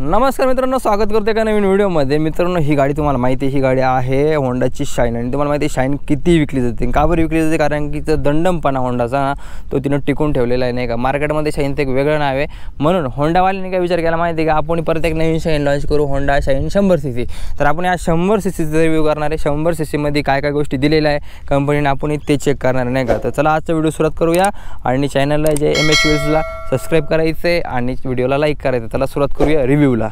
नमस्कार मित्रांनो, स्वागत करते एका नवीन व्हिडिओमध्ये। मित्रांनो, ही गाडी तुम्हाला माहिती आहे, ही गाडी आहे होंडाची शाईन। आणि तुम्हाला माहिती आहे शाईन किती विकली जाते, का बरं विकली जाते? कारण की दंडमपणा होंडाचा ना तो तिनं टिकून ठेवलेला आहे, नाही का। मार्केटमध्ये शाईनचं एक वेगळं नाव आहे, म्हणून होंडावाल्यांनी काय विचार केला माहिती आहे का, आपण परत एक नवीन शाईन लॉन्च करू, होंडा शाईन 100cc। तर आपण या 100cc रिव्ह्यू करणार आहे। 100cc मध्ये काय काय गोष्टी दिलेल्या आहे कंपनीने, आपण ते चेक करणार, नाही का। तर चला आजचा व्हिडिओ सुरुवात करूया। आणि चॅनलला जे MHWheelsला सबस्क्राईब करायचं आहे आणि व्हिडिओला लाईक करायचं। चला सुरुवात करूया रिव्ह्यूला।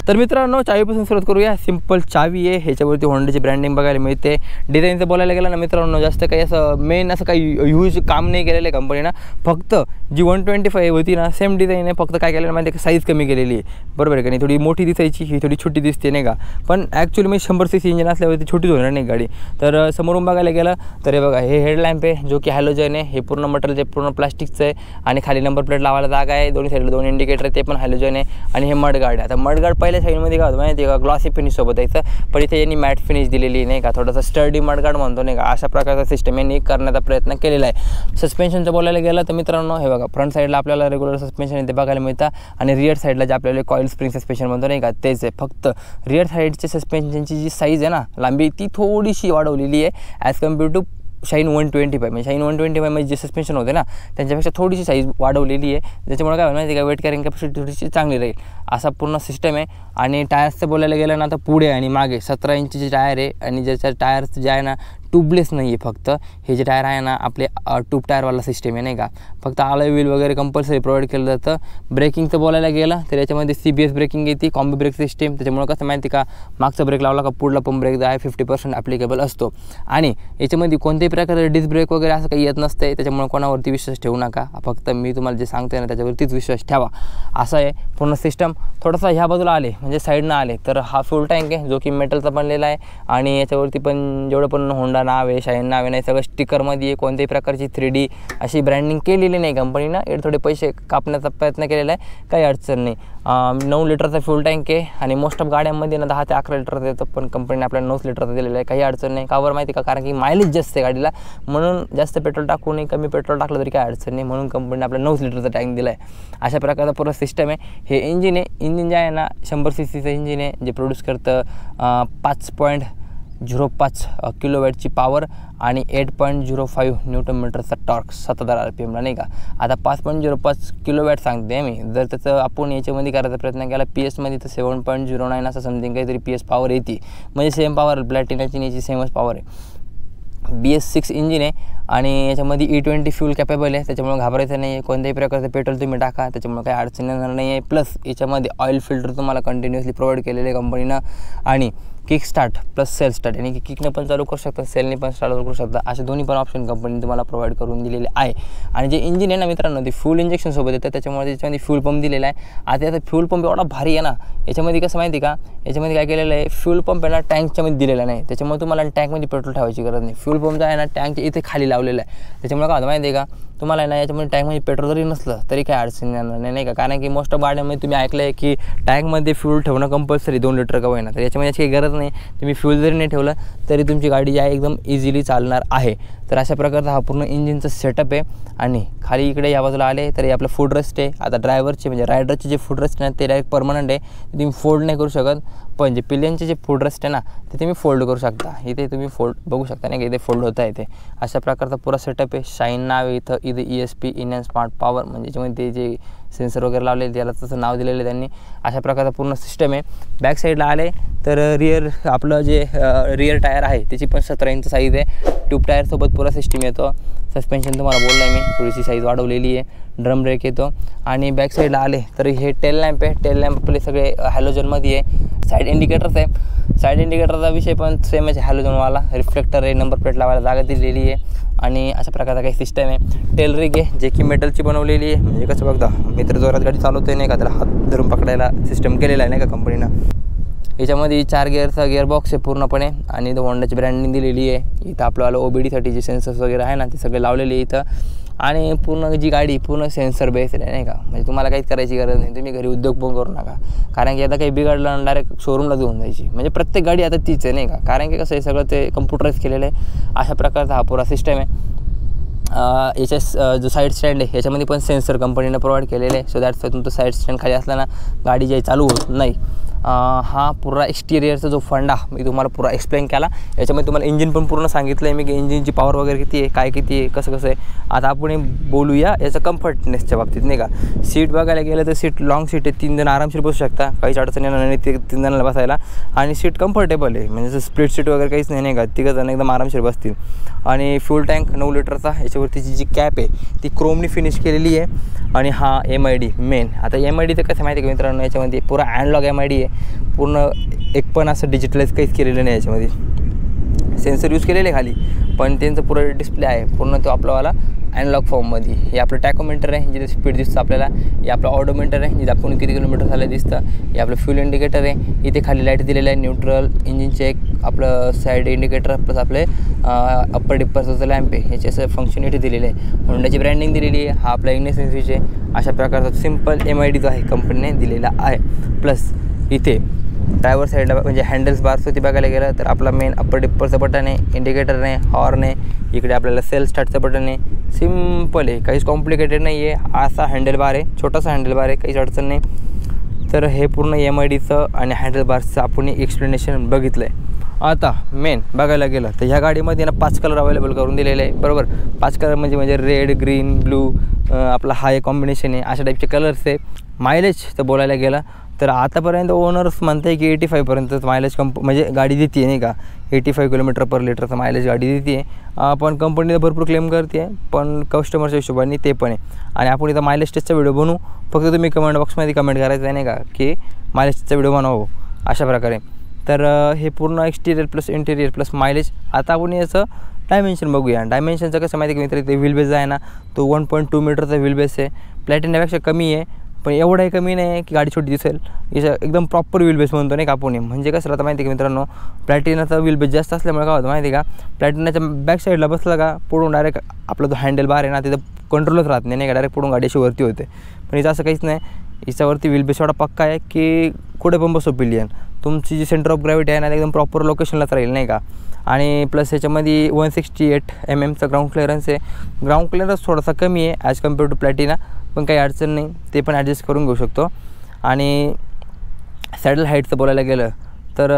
तर मित्रांनो, चावीपासून सुरुवात करूया। सिंपल चावी आहे, ह्याच्यावरती होंडाची ब्रँडिंग बघायला मिळते। डिझाईनचं बोलायला गेलं ना मित्रांनो, जास्त काही असं मेन असं काही ह्यूज काम नाही केलेलं आहे कंपनीनं। फक्त जी 125 होती ना, सेम डिझाईन आहे, फक्त काय केलेलं माहिती आहे का, साईज कमी केलेली आहे, बरोबर आहे का नाही। थोडी मोठी दिसायची, ही थोडी छोटी दिसते, नाही का। पण ॲक्च्युअली मी 100cc इंजिन असल्यावरती छोटीच होणार नाही गाडी। तर समोरून बघायला गेलं तर हे बघा, हे हेडलॅम्प आहे जो की हॅलोजन आहे। हे पूर्ण मटेरियल जे पूर्ण प्लास्टिकचं आहे आणि खाली नंबर प्लेट लावायला जागा आहे, दोन्ही साईडला 2 इंडिकेटर आहे, ते पण हॅलोजन आहे। आणि हे मडगार्ड आहे। आता मडगार्ड पहिल्या साईडमध्ये काय होतं माहिती आहे का, ग्लॉसी फिनिश सोबत यायचं, पण इथे यांनी मॅट फिनिश दिलेली, नाही का। थोडंसं स्टर्डी मडगार्ड म्हणतो, नाही का, अशा प्रकारचा सिस्टम यांनी करण्याचा प्रयत्न केलेला आहे। सस्पेन्शनचं बोलायला गेलं तर मित्रांनो, हे बघा, फ्रंट साईडला आपल्याला रेग्युलर सस्पेन्शन इथे बघायला मिळतं आणि रिअर साईडला जे आपल्याला कॉईल स्प्रिंग सस्पेन्शन म्हणतो, नाही का, तेच आहे। फक्त रिअर साईडच्या सस्पेन्शनची जी साईज आहे ना, लांबी, ती थोडीशी वाढवलेली आहे ॲज कम्पेअर टू शाईन 125। म्हणजे शाईन 125 मध्ये जे सस्पेन्शन होते ना, त्यांच्यापेक्षा थोडीशी साईज वाढवलेली आहे, ज्याच्यामुळे काय माहिती आहे का, वेट कॅरिंग कॅपॅसिटी थोडीशी चांगली राहील, असा पूर्ण सिस्टम आहे। आणि टायर्सचं बोलायला गेलं ना, तर पुढे आणि मागे 17 इंचचे टायर आहे आणि ज्याच्या टायर्स जे आहे ना ट्यूबलेस नाही आहे, फक्त हे जे टायर आहे ना आपले ट्यूब टायरवाला सिस्टम आहे, नाही का। फक्त अलॉय व्हील वगैरे कंपल्सरी प्रोव्हाइड केलं जातं। ब्रेकिंगचं बोलायला गेलं तर याच्यामध्ये CBS ब्रेकिंग येते, कॉम्बी ब्रेक सिस्टीम। त्याच्यामुळे कसं माहिती का, मागचा ब्रेक लावला का पुढला पण ब्रेक जो आहे 50% ॲप्लिकेबल असतो। आणि याच्यामध्ये कोणत्याही प्रकारचे डिस्क ब्रेक वगैरे असं काही येत नसते, त्याच्यामुळे कोणावरती विश्वास ठेवू नका। फक्त मी तुम्हाला जे सांगते ना त्याच्यावरतीच विश्वास ठेवा, असं आहे पूर्ण सिस्टम। थोडंसं ह्या बाजूला आले म्हणजे साईडनं आले तर हा फ्यूल टँक आहे जो की मेटलचा बनलेला आहे। आणि याच्यावरती पण जेवढं पण होंडा नाव आहे, शाईन नाव आहे, नाही सगळं स्टिकरमध्ये आहे। कोणत्याही प्रकारची 3D अशी ब्रँडिंग केलेली नाही कंपनीनं, हे थोडे पैसे कापण्याचा प्रयत्न केलेला आहे, काही अडचण नाही। 9 लिटरचा फ्यूल टँक आहे आणि मोस्ट ऑफ गाड्यांमध्ये ना 10 ते 11 लिटरचा येतो, पण कंपनीने आपल्याला 9 लिटरचा दिलेला आहे, काही अडचण नाही। का बरं माहिती का, कारण की मायलेज जास्त आहे गाडीला, म्हणून जास्त पेट्रोल टाकू नये, कमी पेट्रोल टाकलं तरी काही अडचण नाही, म्हणून कंपनीने आपल्याला 9 लिटरचा टँक दिला आहे। अशा प्रकारचा पूर्ण सिस्टम आहे। हे इंजिन आहे, इंजिन जे आहे ना 100cc इंजिन आहे, जे प्रोड्यूस करतं 5.05 किलोवॅटची पॉवर आणि 8.05 न्यूटन मीटरचा टॉर्क 7000 RPMला, नाही का। आता 5.05 किलोवॅट सांगते मी, जर त्याचं आपण याच्यामध्ये करायचा प्रयत्न केला PS मध्ये तर 7.09 असं समथिंग काहीतरी PS पॉवर येते, म्हणजे सेम पॉवर प्लॅटिनाची याची सेमच पॉवर आहे। BS6 इंजिन आहे आणि याच्यामध्ये E20 फ्यूल कॅपेबल आहे, त्याच्यामुळे घाबरायचं नाही आहे। कोणत्याही प्रकारचं पेट्रोल तुम्ही टाका, त्याच्यामुळे काही अडचण येणार नाही आहे। प्लस याच्यामध्ये ऑइल फिल्टर तुम्हाला कंटिन्युअसली प्रोव्हाइड केलेलं आहे कंपनीनं। आणि kick start plus self start, आणि किकने पण चालू करू शकता, सेलने पण स्टार्ट करू शकता, असे दोन्ही पण ऑप्शन कंपनीने तुम्हाला प्रोव्हाइड करून दिलेले आहे। आणि जे इंजिन आहे ना मित्रांनो, ते फ्यूल इंजेक्शन सोबत येतं, त्याच्यामुळे त्याच्यामध्ये फ्यूल पंप दिलेला आहे। आता याचा फ्यूल पंप एवढा भारी आहे ना, याच्यामध्ये कसं माहिती का, याच्यामध्ये काय केलेलं आहे, फ्यूल पंप आहे ना टँकच्यामध्ये दिलेला नाही, त्याच्यामुळे तुम्हाला टँकमध्ये पेट्रोल ठेवायची गरज नाही। फ्यूल पंप जो आहे ना टँकच्या इथे खाली लावलेला आहे, त्याच्यामुळे काय होतं माहिती आहे का, तुम्हाला ना याच्यामध्ये टँकमध्ये पेट्रोल जरी नसलं तरी काही अडचण येणार नाही, का। कारण की मोस्ट ऑफ गाड्यांमध्ये तुम्ही ऐकलं आहे की टँकमध्ये फ्यूल ठेवणं कंपल्सरी 2 लिटर का होईना, तर याच्यामध्ये याची काही गरज नाही। तुम्ही फ्यूल जरी नाही ठेवलं तरी तुमची गाडी जी आहे एकदम इझिली चालणार आहे। तर अशा प्रकारचा हा पूर्ण इंजिनचा सेटअप आहे। आणि खाली इकडे या बाजूला आले तर आपलं फूड रेस्ट आहे। आता ड्रायव्हरचे म्हणजे रायडरचे जे फूड रेस्ट आहे ना, ते डायरेक्ट परमनंट आहे, तुम्ही फोल्ड नाही करू शकत, पण जे पिल्यांचे जे फूड रेस्ट आहे ना ते तुम्ही फोल्ड करू शकता। इथे तुम्ही फोल्ड बघू शकता नाही का, इथे फोल्ड होता इथे, अशा प्रकारचा पुरा सेटअप आहे। शाईन नाव आहे इथं ESP इंडियन स्मार्ट पॉवर, म्हणजे याच्यामध्ये जे सेन्सर वगैरे लावलेले त्याला तसं नाव दिलेलं आहे त्यांनी। अशा प्रकारचा पूर्ण सिस्टम आहे। बॅक साईडला आले तर रिअर आपलं जे रिअर टायर आहे त्याची पण 17 इंच साईज आहे, ट्यूब टायरसोबत पुरा सिस्टम येतो। सस्पेन्शन तुम्हाला बोलला आहे मी, थोडीशी साईज वाढवलेली आहे। ड्रम ब्रेक येतो। आणि बॅक साईडला आले तर हे टेल लॅम्प आहे, टेल लॅम्प आपले सगळे हॅलोजनमध्ये आहे। साईड इंडिकेटर्स आहे, साईड इंडिकेटरचा विषय पण सेमच आहे, हॅलोजनवाला। रिफ्लेक्टर आहे, नंबर प्लेट लावायला जागा दिलेली आहे आणि अशा प्रकारचा काही सिस्टम आहे। टेल रिग आहे जे की मेटलची बनवलेली आहे, म्हणजे कसं बघता मित्र जोरात गाडी चालवतोय नाही का, त्याला हात धरून पकडायला सिस्टम केलेला आहे, नाही का कंपनीनं। याच्यामध्ये 4 गिअरचा गिअरबॉक्स आहे पूर्णपणे आणि इथं होंडाची ब्रँडिंग दिलेली आहे। इथं आपल्याला OBD साठी जे सेन्सर्स वगैरे आहे ना ते सगळे लावलेले इथं। आणि पूर्ण जी गाडी पूर्ण सेन्सर बेस्ड आहे, नाही का, म्हणजे तुम्हाला काहीच करायची गरज नाही, तुम्ही घरी उद्योग पण करू नका, कारण की आता काही बिघडलं डायरेक्ट शोरूमला घेऊन जायची, म्हणजे प्रत्येक गाडी आता तीच आहे, नाही का। कारण की कसं आहे सगळं ते कम्प्युटराईज केलेलं आहे, अशा प्रकारचा हा पुरा सिस्टम आहे। आणि 4 गिअरचा गिअरबॉक्स आहे, 4 गिअरचा गिअरबॉक्स आहे पूर्णपणे आणि इथं आपल्याला OBD साठी जे सेन्सर्स वगैरे आहे ना ते सगळे लावलेले इथं। आणि पूर्ण जी गाडी पूर्ण सेन्सर बेस्ड आहे, नाही का, म्हणजे तुम्हाला काहीच करायची गरज नाही, तुम्ही घरी उद्योग पण करू नका, कारण की कसं आहे सगळं ते कम्प्युटराईज केलेलं आहे, अशा प्रकारचा हा पुरा सिस्टम आहे। याच्या जो साईड स्टँड आहे याच्यामध्ये पण सेन्सर कंपनीनं प्रोव्हाइड केलेले आहे. सो दॅट्स तुमचं साईड स्टँड खाली असताना गाडी जी चालू होत नाही. हा पुरा एक्सटिरियरचा जो फंडा मी तुम्हाला पुरा एक्सप्लेन केला. याच्यामध्ये तुम्हाला इंजिन पण पूर्ण सांगितलं आहे मी की इंजिनची पॉवर वगैरे किती आहे, काय किती आहे, कसं कसं आहे. आता आपण बोलूया याचं कम्फर्टनेसच्या बाबतीत नाही का. सीट बघायला गेलं तर सीट लॉंग सीट आहे, 3 जण आरामशीर बसू शकता, काहीच अडचण येणार नाही 3 जणांना बसायला. आणि सीट कम्फर्टेबल आहे, म्हणजे स्प्लिट सीट वगैरे काहीच नाही का, 3 जण एकदम आरामशीर बसतील. आणि फ्यूल टँक 9 लिटरचा. याच्यावरतीची जी कॅप आहे ती क्रोमनी फिनिश केलेली आहे. आणि हा MID मेन. आता MID तर कसं माहिती आहे का मित्रांनो, याच्यामध्ये पुरा अॅनलॉग MID आहे. पूर्ण एक पण असं डिजिटलाइज काहीच केलेलं नाही. याच्यामध्ये सेन्सर यूज केलेले खाली, पण त्यांचं पुरं डिस्प्ले आहे पूर्ण तो आपलावाला अॅनलॉग फॉर्ममध्ये. हे आपलं टॅकोमीटर आहे जिथे स्पीड दिसतं आपल्याला. हे आपलं ऑडोमीटर आहे जिथे आपण किती किलोमीटर झालं दिसतं. हे आपलं फ्यूल इंडिकेटर आहे. इथे खाली लाईट दिलेलं आहे, न्यूट्रल, इंजिन चेक, आपलं साईड इंडिकेटर प्लस आपले अप्पर डिप्परचं जो लॅम्प आहे ह्याचे असं फंक्शन इथे दिलेलं आहे. होंडाची ब्रँडिंग दिलेली आहे. हा आपला इग्निशन स्विच आहे. अशा प्रकारचा सिम्पल MID जो आहे कंपनीने दिलेला आहे. प्लस इथे ड्रायव्हर साईडला म्हणजे हँडल्स बार्स ती बघायला गेलं तर आपला मेन अप्पर डिप्परचं बटन आहे, इंडिकेटर आहे, हॉर्न आहे. इकडे आपल्याला सेल्फ स्टार्टचं बटन आहे. सिम्पल आहे, काहीच कॉम्प्लिकेटेड नाही आहे. असा हँडल बार आहे, छोटासा हँडल बार आहे, काहीच अडचण नाही. तर हे पूर्ण MIDचं आणि हँडल बार्सचं आपण एक्सप्लेनेशन बघितलं आहे. आता मेन बघायला गेलं तर ह्या गाडीमध्ये ना 5 कलर अवेलेबल करून दिलेले आहे. बरोबर, 5 कलर म्हणजे रेड, ग्रीन, ब्लू, आपला हा एक कॉम्बिनेशन आहे. अशा टाईपचे कलर्स आहे. मायलेज तर बोलायला गेलं तर आतापर्यंत ओनर्स म्हणत आहे की 85पर्यंत मायलेज म्हणजे गाडी देते आहे नाही का. 85 किलोमीटर पर लिटरचा मायलेज गाडी देते आहे. पण कंपनी भरपूर क्लेम करते आहे, पण कस्टमरच्या हिशोबाने ते पण आहे. आणि आपण इथं मायलेज टेस्टचा व्हिडिओ बनवू. फक्त तुम्ही कमेंट बॉक्समध्ये कमेंट करायचं आहे नाही का की मायलेज टेस्टचा व्हिडिओ बनवू अशा प्रकारे. तर हे पूर्ण एक्सटिरियर प्लस इंटेरियर प्लस मायलेज. आता आपण याचं डायमेन्शन बघूया. डायमेन्शनचं कसं माहिती आहे की मित्र, ते व्हील बेस आहे ना तो 1.2 मीटरचा व्हील बेस आहे. प्लॅटिनापेक्षा कमी आहे, पण एवढंही कमी नाही आहे की गाडी छोटी दिसेल. याचं एकदम प्रॉपर व्हील बेस म्हणतो नाही का आपण. म्हणजे कसं राहतं माहिती आहे की मित्रांनो, प्लॅटिनाचा व्हील बेस जास्त असल्यामुळे काय होतं माहिती आहे का, प्लॅटिनाच्या बॅक साईडला बसला का पुढून डायरेक्ट आपला जो हँडल बार आहे ना तिथं कंट्रोलच राहत नाही का, डायरेक्ट पुढून गाडी अशी वरती होते. पण हिचं असं काहीच नाही. हिच्यावरती व्हील बेस एवढा पक्का आहे की कुठे पण बसो पिलियन, तुमची जी सेंटर ऑफ ग्रॅव्हिटी आहे ना एकदम प्रॉपर लोकेशनलाच राहील नाही का. आणि प्लस याच्यामध्ये 168 mm ग्राउंड क्लिअरन्स आहे. ग्राउंड क्लिअरन्स थोडासा कमी आहे ॲज कम्पेअर टू प्लॅटिना, पण काही अडचण नाही, ते पण ॲडजस्ट करून घेऊ शकतो. आणि सॅडल हाईटचं बोलायला गेलं तर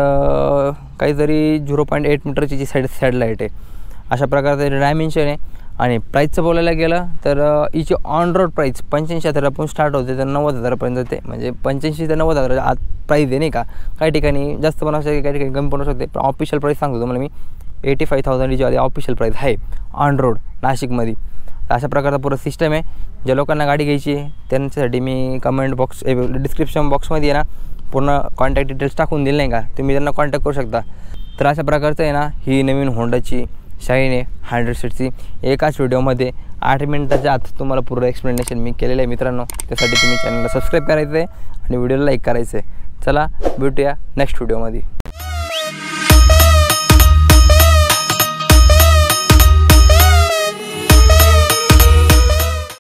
काहीतरी 0.8 मीटरची जी सॅडल हाईट आहे. अशा प्रकारचं डायमेन्शन आहे. आणि प्राईसचं बोलायला गेलं तर हिची ऑन रोड प्राईस 85,000 स्टार्ट होते तर 90,000पर्यंत जाते. म्हणजे 85 ते 90,000 आत प्राईस आहे नाही का. काही ठिकाणी जास्त पण असू शकते, काही ठिकाणी कमी पण असू शकते. पण ऑफिशियल प्राईस सांगतो तुम्हाला मी, 85,000 हिची आधी ऑफिशियल प्राईस आहे ऑन रोड नाशिकमध्ये. अशा प्रकारचा पुरं सिस्टम आहे. ज्या लोकांना गाडी घ्यायची आहे त्यांच्यासाठी मी कमेंट बॉक्स डिस्क्रिप्शन बॉक्समध्ये आहे ना पूर्ण कॉन्टॅक्ट डिटेल्स टाकून दिले नाही का, तुम्ही त्यांना कॉन्टॅक्ट करू शकता. तर अशा प्रकारचं आहे ना ही नवीन होंडाची शाईन आहे 100 सीटची. एकाच व्हिडिओमध्ये 8 मिनिटाच्या आत तुम्हाला पूर्ण एक्सप्लेनेशन मी केलेलं आहे मित्रांनो. त्यासाठी तुम्ही चॅनलला सबस्क्राईब करायचं आहे आणि व्हिडिओला लाईक करायचं आहे. चला भेटूया नेक्स्ट व्हिडिओमध्ये.